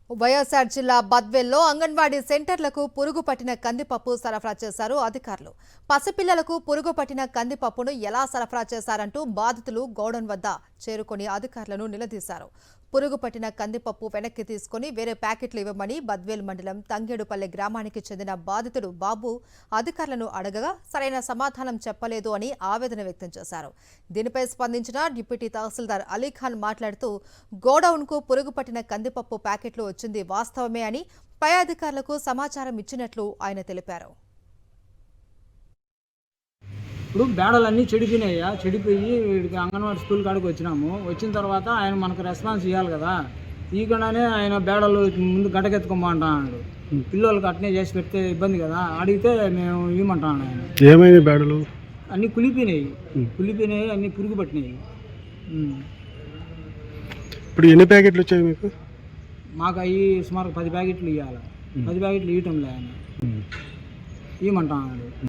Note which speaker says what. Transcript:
Speaker 1: వైఎస్ఆర్ జిల్లా బద్వేల్లో అంగన్వాడీ సెంటర్లకు పురుగు పట్టిన కందిపప్పు సరఫరా చేశారు అధికారులు. పసిపిల్లలకు పురుగు పట్టిన కందిపప్పును ఎలా సరఫరా చేశారంటూ బాధితులు గోడౌన్ వద్ద చేరుకొని అధికారులను నిలదీశారు. పురుగు పట్టిన కందిపప్పు వెనక్కి తీసుకుని వేరే ప్యాకెట్లు ఇవ్వమని బద్వేల్ మండలం తంగేడుపల్లె గ్రామానికి చెందిన బాధితుడు బాబు అధికారులను అడగగా సరైన సమాధానం చెప్పలేదు అని ఆవేదన వ్యక్తం చేశారు. దీనిపై స్పందించిన డిప్యూటీ తహసీల్దార్ అలీఖాన్ మాట్లాడుతూ గోడౌన్కు పురుగు పట్టిన కందిపప్పు ప్యాకెట్లు వచ్చింది వాస్తవమే అని పై అధికారులకు సమాచారం ఇచ్చినట్లు ఆయన తెలిపారు.
Speaker 2: ఇప్పుడు బేడలన్నీ చెడిపోయినాయ్యా, చెడిపోయి వీడికి అంగన్వాడీ స్కూల్ కాడికి వచ్చినాము. వచ్చిన తర్వాత ఆయన మనకు రెస్పాన్స్ ఇవ్వాలి కదా, ఇవ్వకుండానే ఆయన బేడలు ముందు గడ్డకెత్తుకోమంటున్నాడు. పిల్లలకి అట్నే చేసి పెడితే ఇబ్బంది కదా, అడిగితే మేము ఇవ్వమంటాను. ఆయన
Speaker 3: ఏమైనా బేడలు
Speaker 2: అన్నీ కులిపోయినాయి, అన్నీ పురుగు పట్టినాయి.
Speaker 3: ఇప్పుడు ఎన్ని ప్యాకెట్లు వచ్చాయి మీకు?
Speaker 2: మాకు అవి సుమారు 10 ప్యాకెట్లు ఇవ్వాలి. 10 ప్యాకెట్లు ఇవ్వటంలే, ఆయన ఇవ్వమంటాడు.